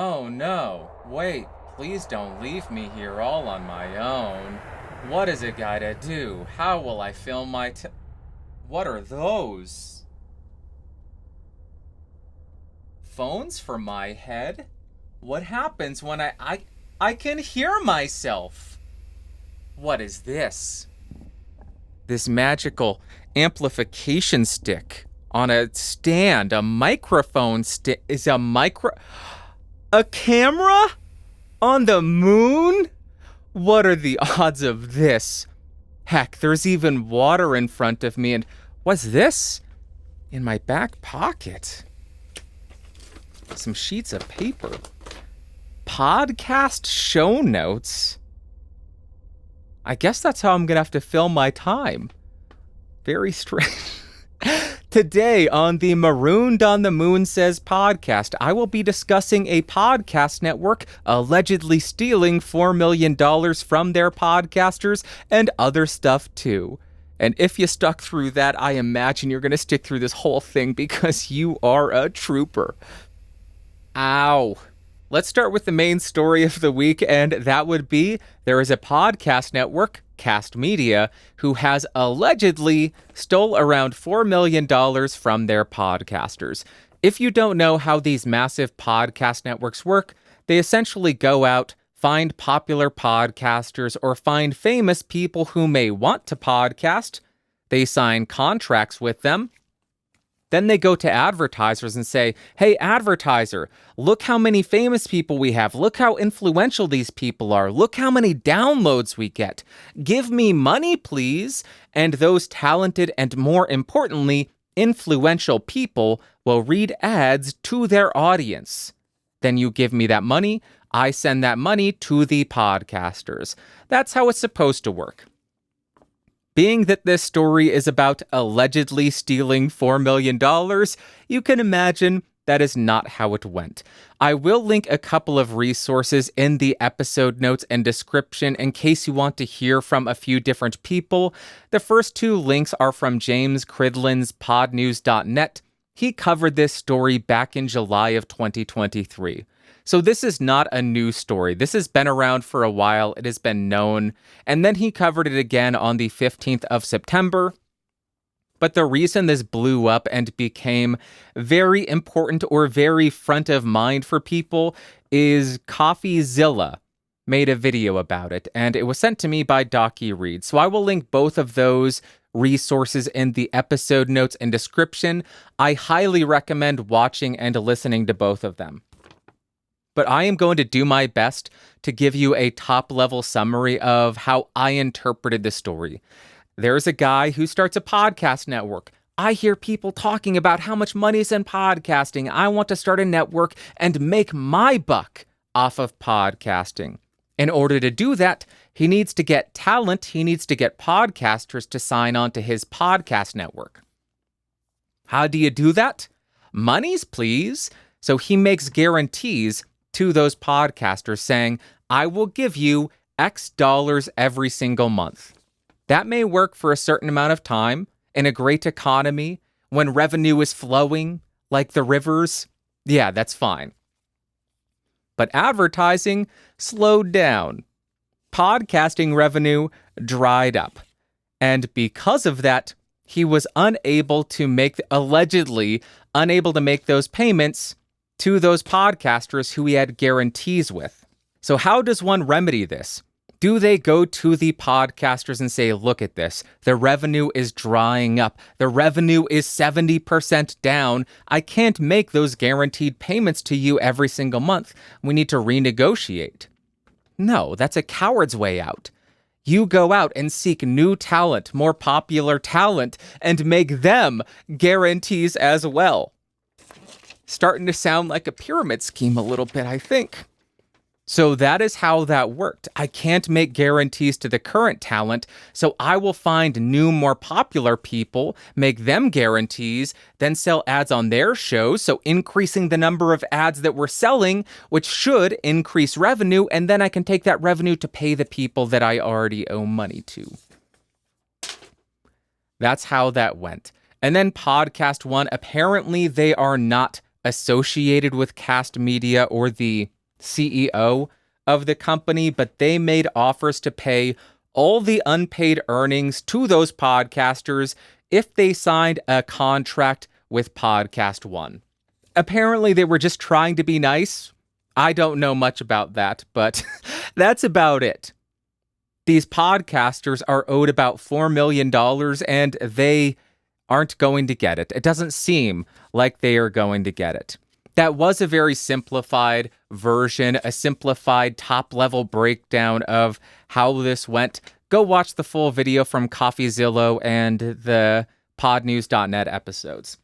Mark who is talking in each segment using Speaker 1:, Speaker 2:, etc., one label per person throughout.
Speaker 1: Oh no, wait, please don't leave me here all on my own. What is a guy to do? How will I film What are those? Phones for my head? What happens when I can hear myself? What is this? This magical amplification stick on a stand, a microphone stick is a camera on the moon? What are the odds of this? Heck, there's even water in front of me, and what's this? In my back pocket. Some sheets of paper. Podcast show notes. I guess that's how I'm gonna have to fill my time. Very strange. Today on the Marooned on the Moon Says podcast, I will be discussing a podcast network allegedly stealing $4 million from their podcasters and other stuff too. And if you stuck through that, I imagine you're going to stick through this whole thing because you are a trooper. Ow. Let's start with the main story of the week, and that would be there is a podcast network, Kast Media, who has allegedly stole around $4 million from their podcasters. If you don't know how these massive podcast networks work, they essentially go out, find popular podcasters, or find famous people who may want to podcast. They sign contracts with them. Then they go to advertisers and say, hey, advertiser, look how many famous people we have. Look how influential these people are. Look how many downloads we get. Give me money, please. And those talented and, more importantly, influential people will read ads to their audience. Then you give me that money. I send that money to the podcasters. That's how it's supposed to work. Being that this story is about allegedly stealing $4 million, you can imagine that is not how it went. I will link a couple of resources in the episode notes and description in case you want to hear from a few different people. The first two links are from James Cridland's podnews.net. He covered this story back in July of 2023. So this is not a new story. This has been around for a while. It has been known. And then he covered it again on the 15th of September. But the reason this blew up and became very important or very front of mind for people is CoffeeZilla made a video about it. And it was sent to me by Docky Reed. So I will link both of those resources in the episode notes and description. I highly recommend watching and listening to both of them. But I am going to do my best to give you a top-level summary of how I interpreted the story. There's a guy who starts a podcast network. I hear people talking about how much money is in podcasting. I want to start a network and make my buck off of podcasting. In order to do that, he needs to get talent. He needs to get podcasters to sign on to his podcast network. How do you do that? Monies, please. So he makes guarantees to those podcasters saying, I will give you X dollars every single month. That may work for a certain amount of time in a great economy when revenue is flowing like the rivers. Yeah, that's fine. But advertising slowed down. Podcasting revenue dried up. And because of that, he was allegedly unable to make those payments to those podcasters who he had guarantees with. So how does one remedy this? Do they go to the podcasters and say, look at this, the revenue is drying up, the revenue is 70% down, I can't make those guaranteed payments to you every single month, we need to renegotiate? No, that's a coward's way out. You go out and seek new talent, more popular talent, and make them guarantees as well. Starting to sound like a pyramid scheme a little bit, I think. So that is how that worked. I can't make guarantees to the current talent, so I will find new, more popular people, make them guarantees, then sell ads on their shows, so increasing the number of ads that we're selling, which should increase revenue, and then I can take that revenue to pay the people that I already owe money to. That's how that went. And then Podcast One, apparently they are not associated with Kast Media or the CEO of the company, but they made offers to pay all the unpaid earnings to those podcasters if they signed a contract with Podcast One. Apparently, they were just trying to be nice. I don't know much about that, but that's about it. These podcasters are owed about $4 million, and they aren't going to get it. It doesn't seem like they are going to get it. That was a very simplified version, a simplified top-level breakdown of how this went. Go watch the full video from CoffeeZillo and the podnews.net episodes.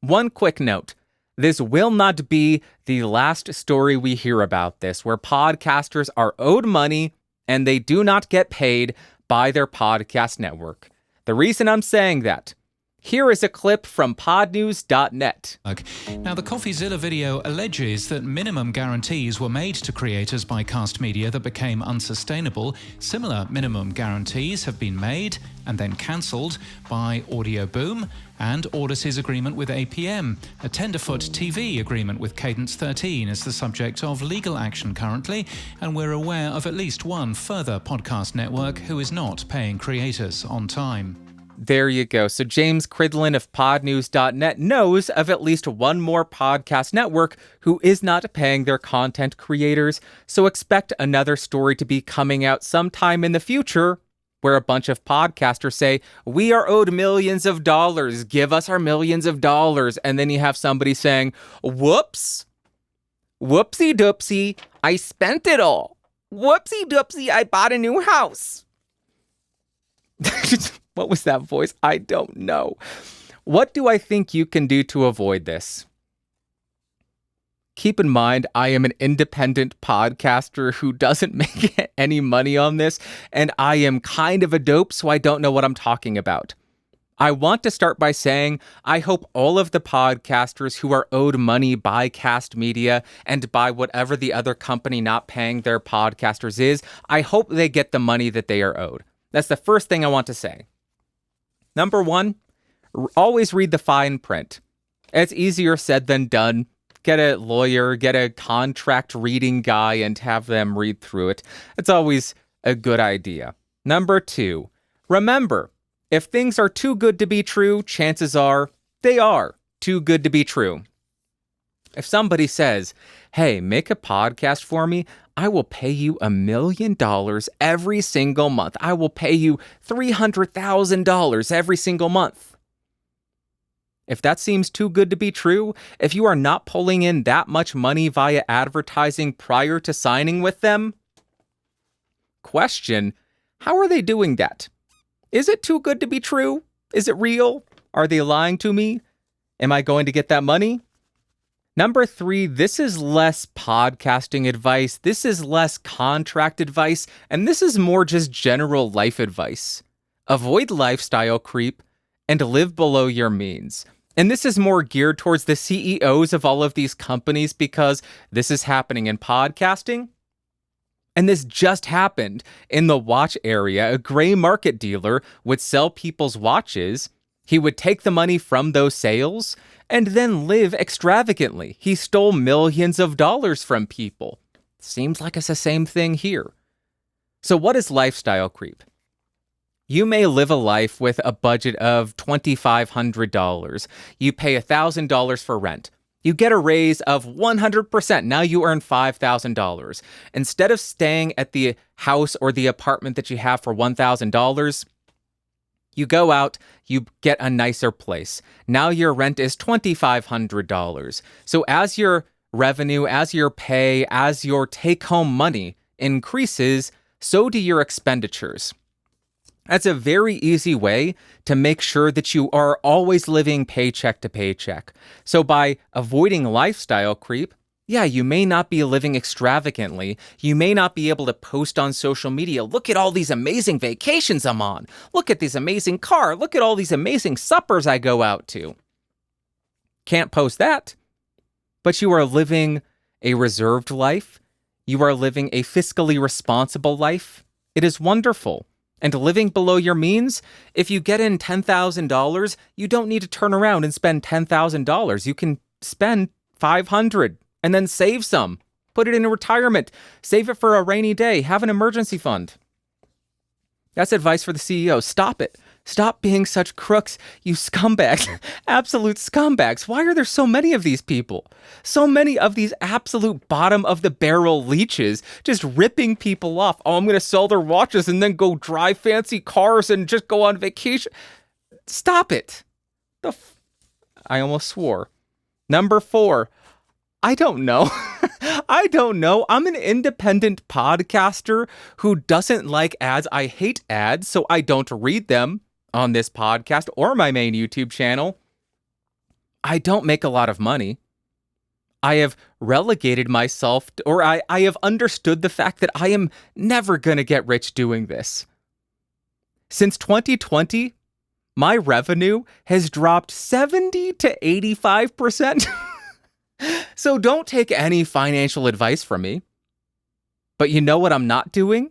Speaker 1: One quick note. This will not be the last story we hear about this, where podcasters are owed money and they do not get paid by their podcast network. The reason I'm saying that, here is a clip from podnews.net.
Speaker 2: Now, the CoffeeZilla video alleges that minimum guarantees were made to creators by Kast Media that became unsustainable. Similar minimum guarantees have been made and then cancelled by Audio Boom and Audacy's agreement with APM. A Tenderfoot TV agreement with Cadence 13 is the subject of legal action currently, and we're aware of at least one further podcast network who is not paying creators on time.
Speaker 1: There you go. So James Cridlin of podnews.net knows of at least one more podcast network who is not paying their content creators. So expect another story to be coming out sometime in the future where a bunch of podcasters say, we are owed millions of dollars. Give us our millions of dollars. And then you have somebody saying, whoops, whoopsie doopsie, I spent it all. Whoopsie doopsie, I bought a new house. What was that voice? I don't know. What do I think you can do to avoid this? Keep in mind, I am an independent podcaster who doesn't make any money on this, and I am kind of a dope, so I don't know what I'm talking about. I want to start by saying I hope all of the podcasters who are owed money by Kast Media and by whatever the other company not paying their podcasters is, I hope they get the money that they are owed. That's the first thing I want to say. Number one, always read the fine print. It's easier said than done. Get a lawyer, get a contract reading guy, and have them read through it. It's always a good idea. Number two, remember, if things are too good to be true, chances are they are too good to be true. If somebody says, hey, make a podcast for me, I will pay you $1 million every single month. I will pay you $300,000 every single month. If that seems too good to be true, if you are not pulling in that much money via advertising prior to signing with them, question, how are they doing that? Is it too good to be true? Is it real? Are they lying to me? Am I going to get that money? Number three, this is less podcasting advice, this is less contract advice, and this is more just general life advice. Avoid lifestyle creep and live below your means. And this is more geared towards the CEOs of all of these companies because this is happening in podcasting. And this just happened in the watch area. A gray market dealer would sell people's watches. He would take the money from those sales and then live extravagantly. He stole millions of dollars from people. Seems like it's the same thing here. So what is lifestyle creep? You may live a life with a budget of $2,500. You pay $1,000 for rent. You get a raise of 100%. Now you earn $5,000. Instead of staying at the house or the apartment that you have for $1,000, you go out, you get a nicer place. Now your rent is $2,500. So as your revenue, as your pay, as your take-home money increases, so do your expenditures. That's a very easy way to make sure that you are always living paycheck to paycheck. So by avoiding lifestyle creep, yeah, you may not be living extravagantly. You may not be able to post on social media, look at all these amazing vacations I'm on. Look at this amazing car. Look at all these amazing suppers I go out to. Can't post that. But you are living a reserved life. You are living a fiscally responsible life. It is wonderful. And living below your means, if you get in $10,000, you don't need to turn around and spend $10,000. You can spend 500 and then save some. Put it in a retirement. Save it for a rainy day. Have an emergency fund. That's advice for the CEO. Stop it. Stop being such crooks, you scumbags. Absolute scumbags. Why are there so many of these people? So many of these absolute bottom of the barrel leeches just ripping people off. Oh, I'm going to sell their watches and then go drive fancy cars and just go on vacation. Stop it. I almost swore. Number 4. I don't know. I don't know. I'm an independent podcaster who doesn't like ads. I hate ads, so I don't read them on this podcast or my main YouTube channel. I don't make a lot of money. I have relegated myself, or I have understood the fact that I am never going to get rich doing this. Since 2020, my revenue has dropped 70 to 85%. So don't take any financial advice from me. But you know what I'm not doing?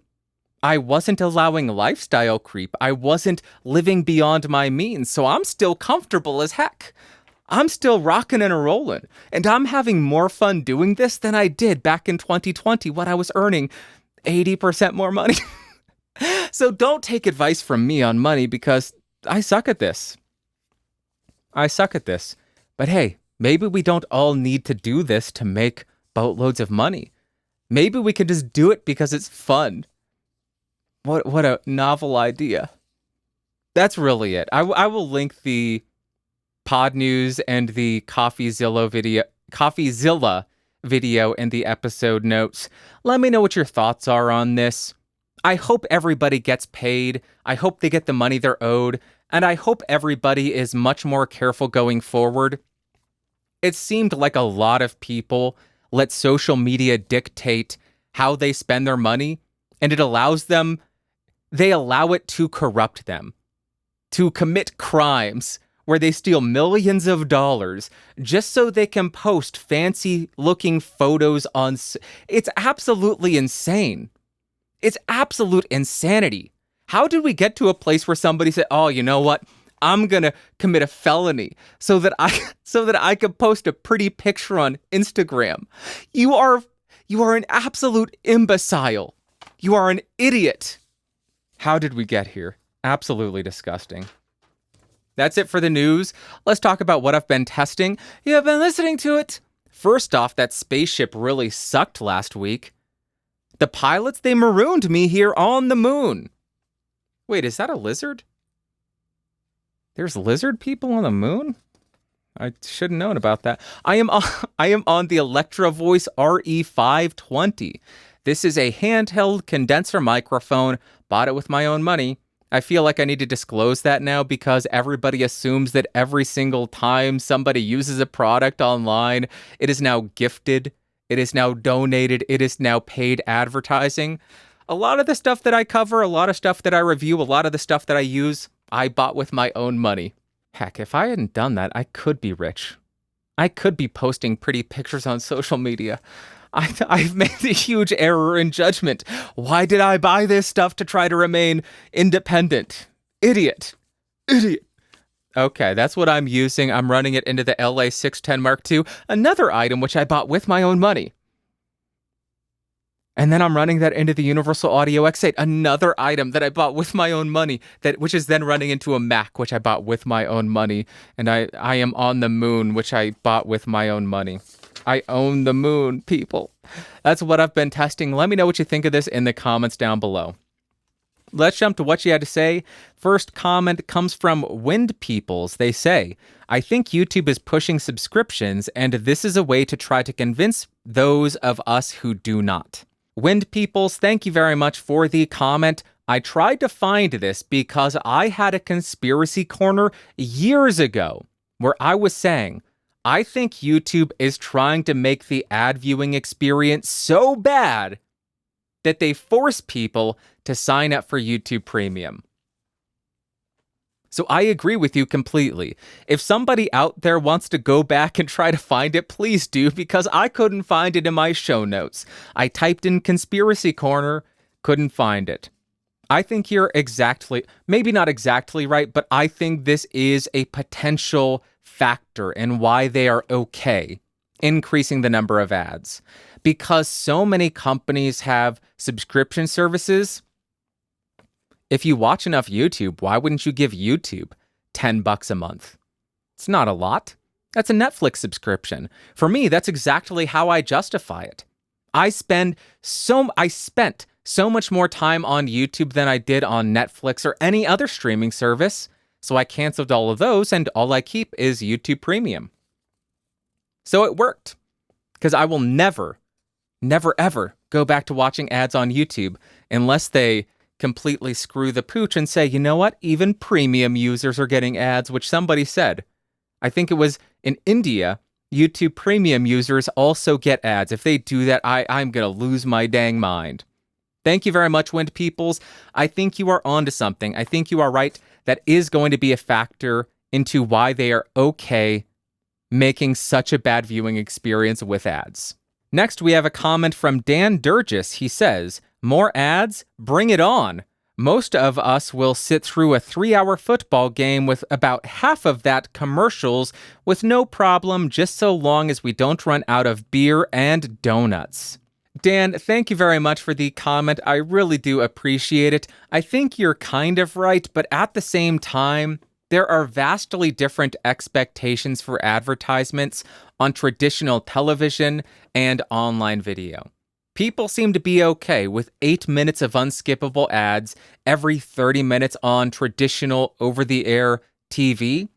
Speaker 1: I wasn't allowing lifestyle creep. I wasn't living beyond my means. So I'm still comfortable as heck. I'm still rocking and rolling. And I'm having more fun doing this than I did back in 2020 when I was earning 80% more money. So don't take advice from me on money because I suck at this. But hey, maybe we don't all need to do this to make boatloads of money. Maybe we can just do it because it's fun. What a novel idea. That's really it. I will link the Pod News and the CoffeeZilla video in the episode notes. Let me know what your thoughts are on this. I hope everybody gets paid. I hope they get the money they're owed. And I hope everybody is much more careful going forward. It seemed like a lot of people let social media dictate how they spend their money, and they allow it to corrupt them, to commit crimes where they steal millions of dollars just so they can post fancy looking photos on. It's absolutely insane. It's absolute insanity. How did we get to a place where somebody said, oh, you know what? I'm going to commit a felony so that I could post a pretty picture on Instagram. You are an absolute imbecile. You are an idiot. How did we get here? Absolutely disgusting. That's it for the news. Let's talk about what I've been testing. You have been listening to it. First off, that spaceship really sucked last week. The pilots, they marooned me here on the moon. Wait, is that a lizard? There's lizard people on the moon? I should have known about that. I am on the Electro Voice RE520. This is a handheld condenser microphone. Bought it with my own money. I feel like I need to disclose that now because everybody assumes that every single time somebody uses a product online, it is now gifted, it is now donated, it is now paid advertising. A lot of the stuff that I cover, a lot of stuff that I review, a lot of the stuff that I use, I bought with my own money. Heck, if I hadn't done that, I could be rich. I could be posting pretty pictures on social media. I've made a huge error in judgment. Why did I buy this stuff to try to remain independent? Idiot. Okay, that's what I'm using. I'm running it into the LA610 Mark II, another item which I bought with my own money. And then I'm running that into the Universal Audio X8, another item that I bought with my own money, which is then running into a Mac, which I bought with my own money. And I am on the moon, which I bought with my own money. I own the moon, people. That's what I've been testing. Let me know what you think of this in the comments down below. Let's jump to what you had to say. First comment comes from Wind Peoples. They say, I think YouTube is pushing subscriptions, and this is a way to try to convince those of us who do not. Wind Peoples, thank you very much for the comment. I tried to find this because I had a conspiracy corner years ago where I was saying, I think YouTube is trying to make the ad viewing experience so bad that they force people to sign up for YouTube Premium. So I agree with you completely. If somebody out there wants to go back and try to find it, please do, because I couldn't find it in my show notes. I typed in conspiracy corner, couldn't find it. I think you're maybe not exactly right, but I think this is a potential factor in why they are okay increasing the number of ads. Because so many companies have subscription services, if you watch enough YouTube, why wouldn't you give YouTube $10 a month? It's not a lot. That's a Netflix subscription. For me, that's exactly how I justify it. I spent so much more time on YouTube than I did on Netflix or any other streaming service, so I canceled all of those, and all I keep is YouTube Premium. So it worked, because I will never, ever go back to watching ads on YouTube unless they completely screw the pooch and say, you know what, even premium users are getting ads, which somebody said. I think it was in India, YouTube Premium users also get ads. If they do that, I'm going to lose my dang mind. Thank you very much, Wind Peoples. I think you are onto something. I think you are right. That is going to be a factor into why they are okay making such a bad viewing experience with ads. Next, we have a comment from Dan Durgis. He says, more ads? Bring it on. Most of us will sit through a 3-hour football game with about half of that commercials with no problem, just so long as we don't run out of beer and donuts. Dan, thank you very much for the comment. I really do appreciate it. I think you're kind of right, but at the same time, there are vastly different expectations for advertisements on traditional television and online video. People seem to be okay with 8 minutes of unskippable ads every 30 minutes on traditional over-the-air TV.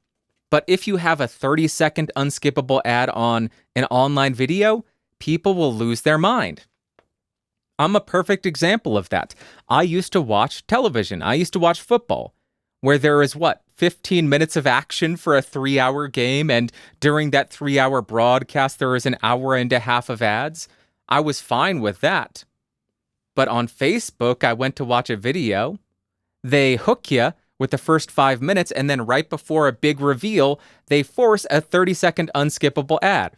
Speaker 1: But if you have a 30-second unskippable ad on an online video, people will lose their mind. I'm a perfect example of that. I used to watch television. I used to watch football, where there is 15 minutes of action for a 3-hour game, and during that 3-hour broadcast, there is an hour and a half of ads. I was fine with that. But on Facebook, I went to watch a video. They hook you with the first 5 minutes, and then right before a big reveal, they force a 30-second unskippable ad.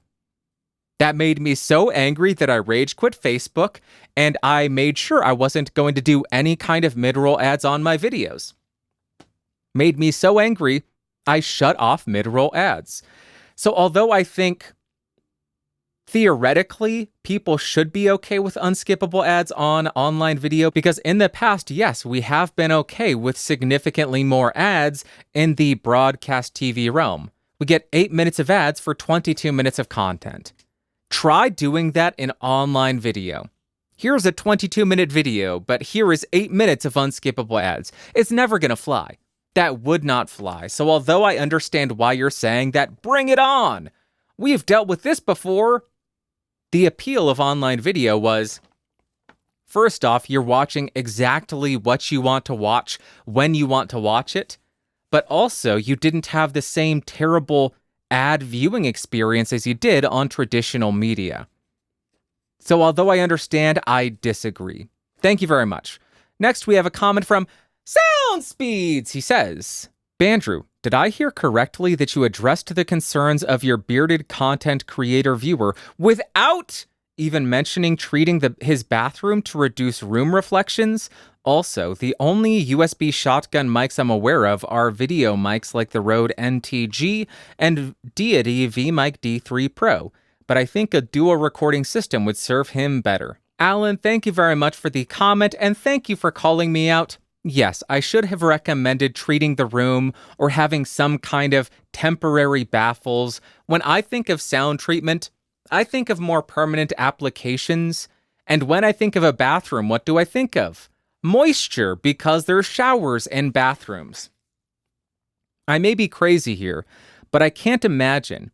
Speaker 1: That made me so angry that I rage quit Facebook, and I made sure I wasn't going to do any kind of mid-roll ads on my videos. Made me so angry, I shut off mid-roll ads. So although I think theoretically, people should be okay with unskippable ads on online video, because in the past, yes, we have been okay with significantly more ads in the broadcast TV realm. We get 8 minutes of ads for 22 minutes of content. Try doing that in online video. Here's a 22-minute video, but here is 8 minutes of unskippable ads. It's never going to fly. That would not fly. So although I understand why you're saying that, bring it on! We've dealt with this before. The appeal of online video was, first off, you're watching exactly what you want to watch when you want to watch it, but also you didn't have the same terrible ad viewing experience as you did on traditional media. So although I understand, I disagree. Thank you very much. Next, we have a comment from Sound Speeds. He says, Bandrew, did I hear correctly that you addressed the concerns of your bearded content creator viewer without even mentioning treating his bathroom to reduce room reflections? Also, the only USB shotgun mics I'm aware of are video mics like the Rode NTG and Deity VMic D3 Pro, but I think a dual recording system would serve him better. Alan, thank you very much for the comment, and thank you for calling me out. Yes, I should have recommended treating the room or having some kind of temporary baffles. When I think of sound treatment, I think of more permanent applications. And when I think of a bathroom, what do I think of? Moisture, because there's showers in bathrooms. I may be crazy here, but I can't imagine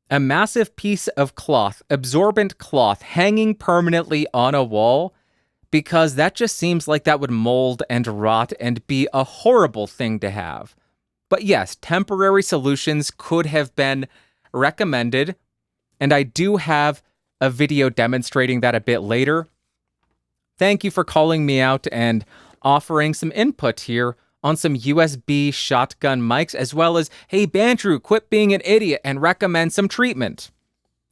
Speaker 1: a massive piece of cloth, absorbent cloth, hanging permanently on a wall, because that just seems like that would mold and rot and be a horrible thing to have. But yes, temporary solutions could have been recommended, and I do have a video demonstrating that a bit later. Thank you for calling me out and offering some input here on some USB shotgun mics, as well as, hey, Bandrew, quit being an idiot and recommend some treatment.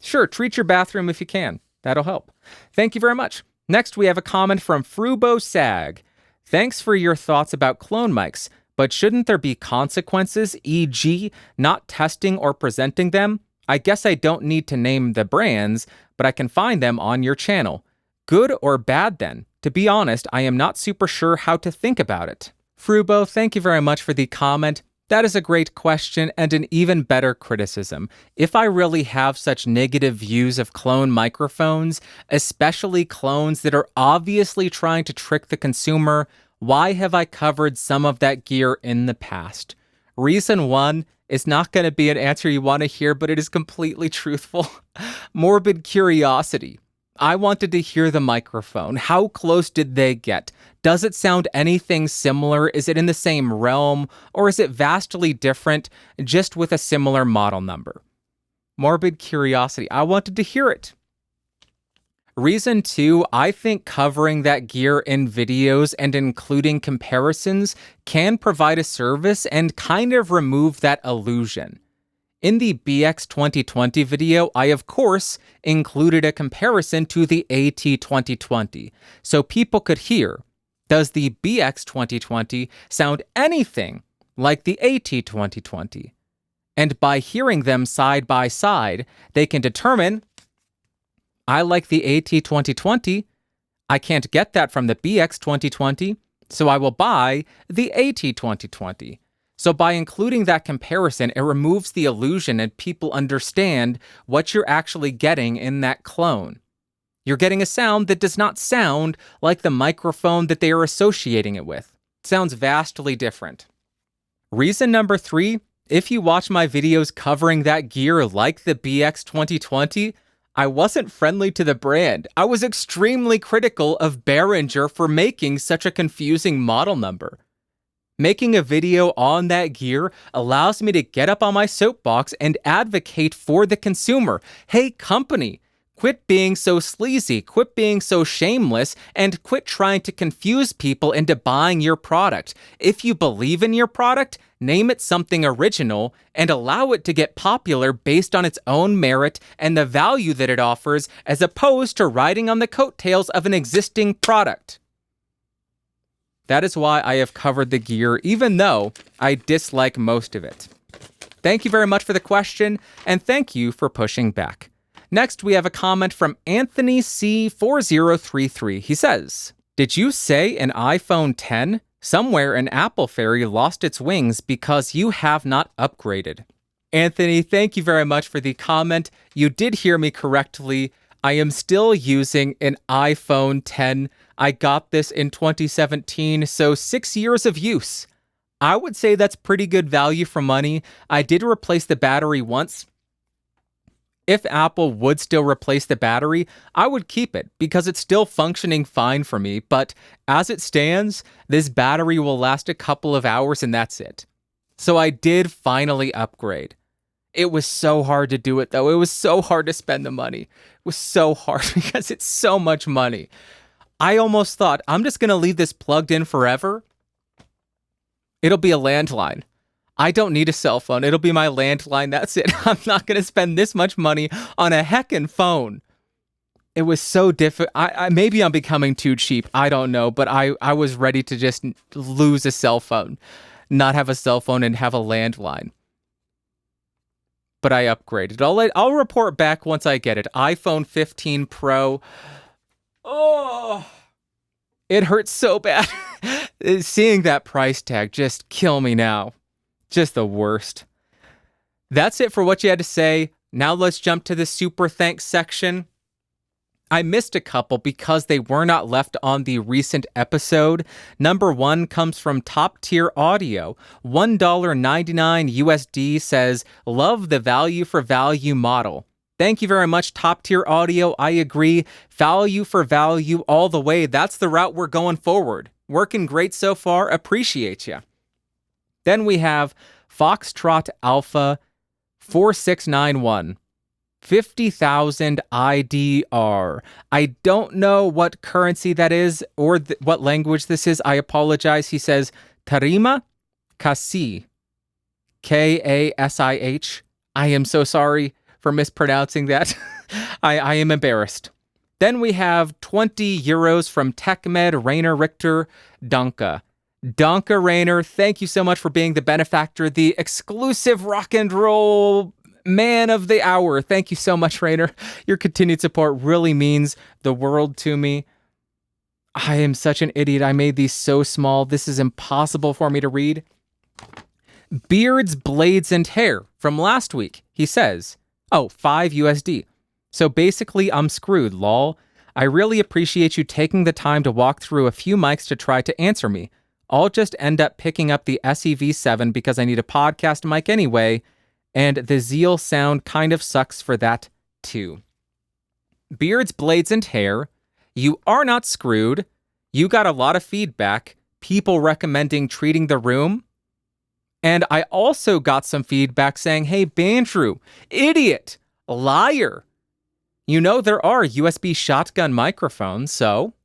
Speaker 1: Sure, treat your bathroom if you can. That'll help. Thank you very much. Next, we have a comment from Frubo Sag. Thanks for your thoughts about clone mics, But shouldn't there be consequences, e.g., not testing or presenting them? I guess I don't need to name the brands, but I can find them on your channel. Good or bad then? To be honest, I am not super sure how to think about it. Frubo, thank you very much for the comment. That is a great question and an even better criticism. If I really have such negative views of clone microphones, especially clones that are obviously trying to trick the consumer, why have I covered some of that gear in the past? Reason one is not going to be an answer you want to hear, but it is completely truthful. Morbid curiosity. I wanted to hear the microphone. How close did they get? Does it sound anything similar? Is it in the same realm? Or is it vastly different, just with a similar model number? Morbid curiosity. I wanted to hear it. Reason two, I think covering that gear in videos and including comparisons can provide a service and kind of remove that illusion. In the BX 2020 video, I of course included a comparison to the AT 2020, so people could hear, does the BX 2020 sound anything like the AT 2020? And by hearing them side by side, they can determine, I like the AT 2020, I can't get that from the BX 2020, so I will buy the AT 2020. So by including that comparison, it removes the illusion and people understand what you're actually getting in that clone. You're getting a sound that does not sound like the microphone that they are associating it with. It sounds vastly different. Reason number three, if you watch my videos covering that gear like the BX 2020, I wasn't friendly to the brand. I was extremely critical of Behringer for making such a confusing model number. Making a video on that gear allows me to get up on my soapbox and advocate for the consumer. Hey, company, quit being so sleazy, quit being so shameless, and quit trying to confuse people into buying your product. If you believe in your product, name it something original and allow it to get popular based on its own merit and the value that it offers, as opposed to riding on the coattails of an existing product. That is why I have covered the gear, even though I dislike most of it. Thank you very much for the question, and thank you for pushing back. Next, we have a comment from Anthony C4033. He says, did you say an iPhone 10? Somewhere an Apple fairy lost its wings because you have not upgraded. Anthony, thank you very much for the comment. You did hear me correctly. I am still using an iPhone 10. I got this in 2017, so 6 years of use. I would say that's pretty good value for money. I did replace the battery once. If Apple would still replace the battery, I would keep it because it's still functioning fine for me. But as it stands, this battery will last a couple of hours and that's it. So I did finally upgrade. It was so hard to do it though. It was so hard to spend the money. It was so hard because it's so much money. I almost thought, I'm just going to leave this plugged in forever. It'll be a landline. I don't need a cell phone. It'll be my landline. That's it. I'm not going to spend this much money on a heckin' phone. It was so difficult. Maybe I'm becoming too cheap. I don't know. But I was ready to just lose a cell phone. Not have a cell phone and have a landline. But I upgraded. I'll report back once I get it. iPhone 15 Pro. Oh, it hurts so bad. Seeing that price tag just kill me now. Just the worst. That's it for what you had to say. Now let's jump to the super thanks section. I missed a couple because they were not left on the recent episode. Number one comes from Top Tier Audio. $1.99 USD says, love the value for value model. Thank you very much, Top Tier Audio. I agree. Value for value all the way. That's the route we're going forward. Working great so far. Appreciate you. Then we have Foxtrot Alpha 4691. 50,000 IDR. I don't know what currency that is or what language this is. I apologize. He says, Tarima Kasi. Kasih. I am so sorry for mispronouncing that. I am embarrassed. Then we have 20 euros from TechMed Rainer Richter Danke. Donka Rainer, thank you so much for being the benefactor, the exclusive rock and roll man of the hour. Thank you so much, Rainer. Your continued support really means the world to me. I am such an idiot. I made these so small. This is impossible for me to read. Beards, Blades, and Hair from last week. He says, 5 USD. So basically, I'm screwed, lol. I really appreciate you taking the time to walk through a few mics to try to answer me. I'll just end up picking up the SEV7 because I need a podcast mic anyway, and the Zeal sound kind of sucks for that too. Beards, Blades, and Hair, you are not screwed. You got a lot of feedback, people recommending treating the room, and I also got some feedback saying, hey, Bandrew, idiot, liar. You know there are USB shotgun microphones, so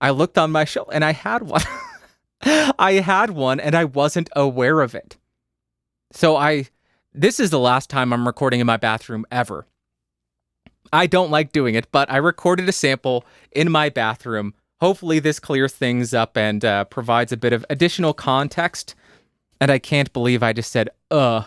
Speaker 1: I looked on my shelf and I had one. I had one and I wasn't aware of it. So this is the last time I'm recording in my bathroom ever. I don't like doing it, but I recorded a sample in my bathroom. Hopefully this clears things up and provides a bit of additional context. And I can't believe I just said, I'm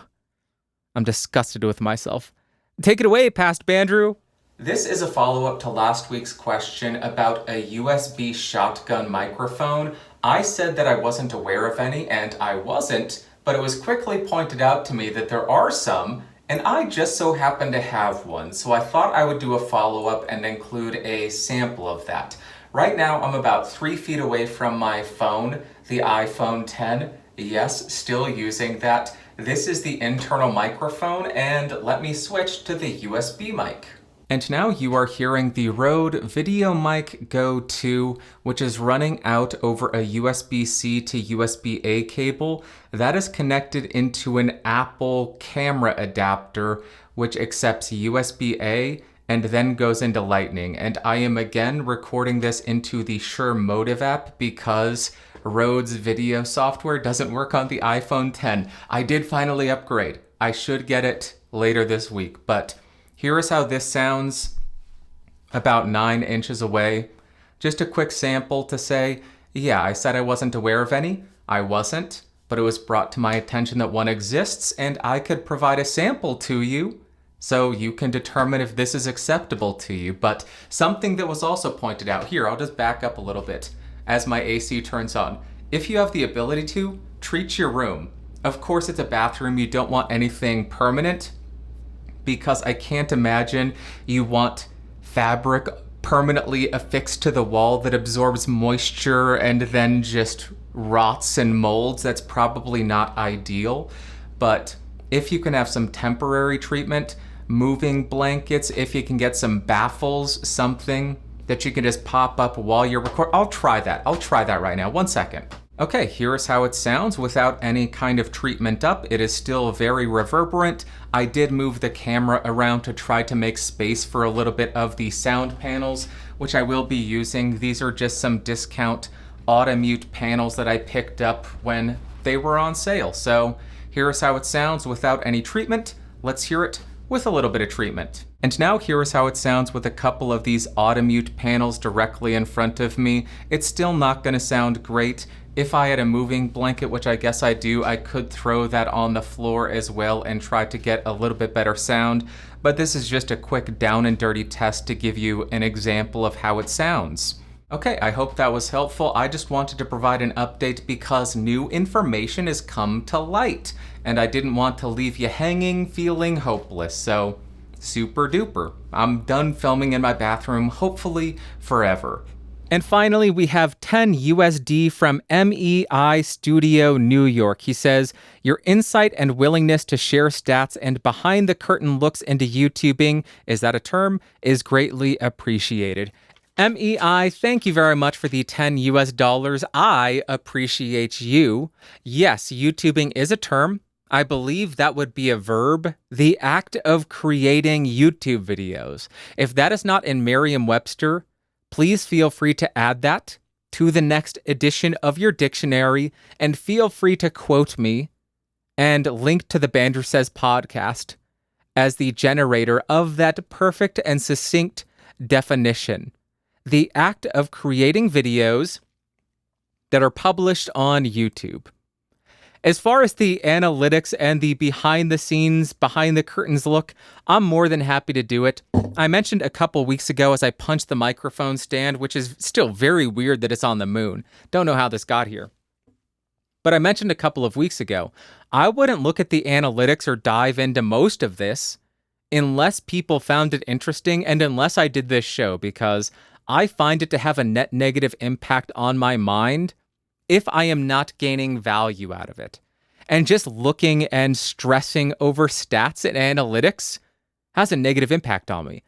Speaker 1: disgusted with myself. Take it away, past Bandrew. This is a follow-up to last week's question about a USB shotgun microphone. I said that I wasn't aware of any, and I wasn't, but it was quickly pointed out to me that there are some, and I just so happen to have one, so I thought I would do a follow-up and include a sample of that. Right now, I'm about 3 feet away from my phone, the iPhone 10. Yes, still using that. This is the internal microphone, and let me switch to the USB mic. And now you are hearing the Rode Video Mic Go 2, which is running out over a USB-C to USB-A cable. That is connected into an Apple camera adapter, which accepts USB-A and then goes into Lightning. And I am again recording this into the Shure Motive app because Rode's video software doesn't work on the iPhone 10. I did finally upgrade. I should get it later this week, but here is how this sounds about 9 inches away. Just a quick sample to say, yeah, I said I wasn't aware of any. I wasn't, but it was brought to my attention that one exists, and I could provide a sample to you so you can determine if this is acceptable to you. But something that was also pointed out here, I'll just back up a little bit as my AC turns on. If you have the ability to, treat your room. Of course, it's a bathroom. You don't want anything permanent, because I can't imagine you want fabric permanently affixed to the wall that absorbs moisture and then just rots and molds. That's probably not ideal. But if you can have some temporary treatment, moving blankets, if you can get some baffles, something that you can just pop up while you're recording. I'll try that right now. 1 second. Okay, here is how it sounds without any kind of treatment up. It is still very reverberant. I did move the camera around to try to make space for a little bit of the sound panels, which I will be using. These are just some discount auto-mute panels that I picked up when they were on sale. So here is how it sounds without any treatment. Let's hear it with a little bit of treatment. And now here is how it sounds with a couple of these auto-mute panels directly in front of me. It's still not going to sound great. If I had a moving blanket, which I guess I do, I could throw that on the floor as well and try to get a little bit better sound. But this is just a quick down and dirty test to give you an example of how it sounds. Okay, I hope that was helpful. I just wanted to provide an update because new information has come to light, and I didn't want to leave you hanging feeling hopeless, so super duper. I'm done filming in my bathroom, hopefully forever. And finally, we have 10 USD from MEI Studio New York. He says, your insight and willingness to share stats and behind the curtain looks into YouTubing, is that a term, is greatly appreciated. MEI, thank you very much for the 10 US dollars. I appreciate you. Yes, YouTubing is a term. I believe that would be a verb. The act of creating YouTube videos. If that is not in Merriam-Webster, please feel free to add that to the next edition of your dictionary, and feel free to quote me and link to the Bandrew Says podcast as the generator of that perfect and succinct definition. The act of creating videos that are published on YouTube. As far as the analytics and the behind the scenes, behind the curtains look, I'm more than happy to do it. I mentioned a couple weeks ago as I punched the microphone stand, which is still very weird that it's on the moon. Don't know how this got here. But I mentioned a couple of weeks ago, I wouldn't look at the analytics or dive into most of this unless people found it interesting and unless I did this show, because I find it to have a net negative impact on my mind if I am not gaining value out of it. And just looking and stressing over stats and analytics has a negative impact on me.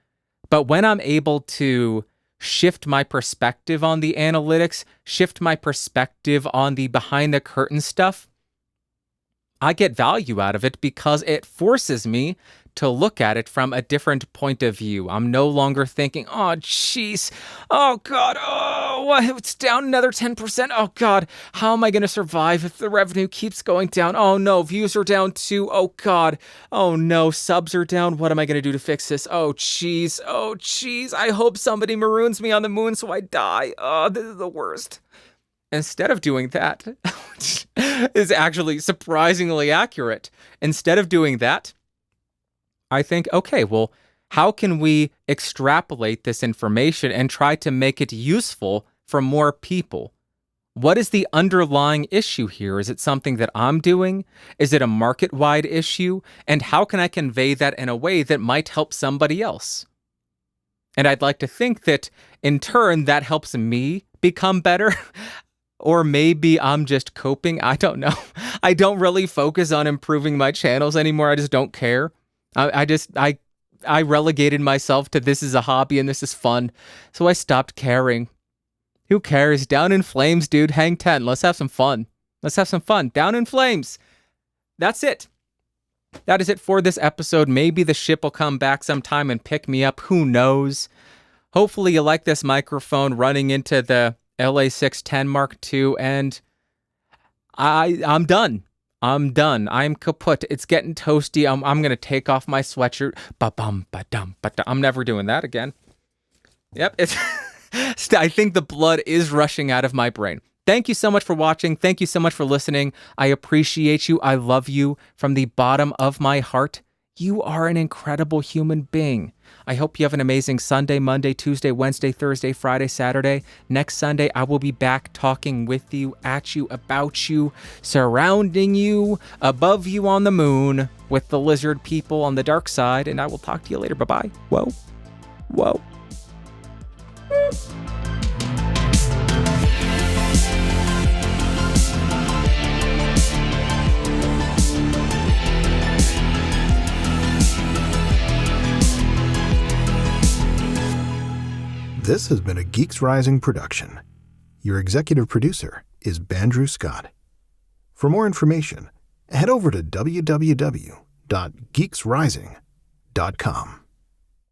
Speaker 1: But when I'm able to shift my perspective on the analytics, shift my perspective on the behind the curtain stuff, I get value out of it because it forces me to look at it from a different point of view. I'm no longer thinking, oh, jeez, oh, God, oh, it's down another 10%. Oh, God, how am I going to survive if the revenue keeps going down? Oh, no, views are down too. Oh, God, oh, no, subs are down. What am I going to do to fix this? Oh, jeez, I hope somebody maroons me on the moon so I die. Oh, this is the worst. Instead of doing that, which is actually surprisingly accurate, instead of doing that, I think, okay, well, how can we extrapolate this information and try to make it useful for more people? What is the underlying issue here? Is it something that I'm doing? Is it a market-wide issue? And how can I convey that in a way that might help somebody else? And I'd like to think that, in turn, that helps me become better. Or maybe I'm just coping. I don't know. I don't really focus on improving my channels anymore. I just don't care. I relegated myself to this is a hobby and this is fun. So I stopped caring. Who cares? Down in flames, dude. Hang 10. Let's have some fun. Down in flames. That's it. That is it for this episode. Maybe the ship will come back sometime and pick me up. Who knows? Hopefully you like this microphone running into the LA610 Mark II, and I'm done. I'm kaput. It's getting toasty. I'm gonna take off my sweatshirt. Ba-bum, ba-dum, ba-dum. I'm never doing that again. Yep, it's I think the blood is rushing out of my brain. Thank you so much for watching. Thank you so much for listening. I appreciate you. I love you from the bottom of my heart. You are an incredible human being. I hope you have an amazing Sunday, Monday, Tuesday, Wednesday, Thursday, Friday, Saturday. Next Sunday, I will be back talking with you, at you, about you, surrounding you, above you on the moon, with the lizard people on the dark side, and I will talk to you later. Bye-bye. Whoa. Whoa.
Speaker 3: This has been a Geeks Rising production. Your executive producer is Bandrew Scott. For more information, head over to www.geeksrising.com.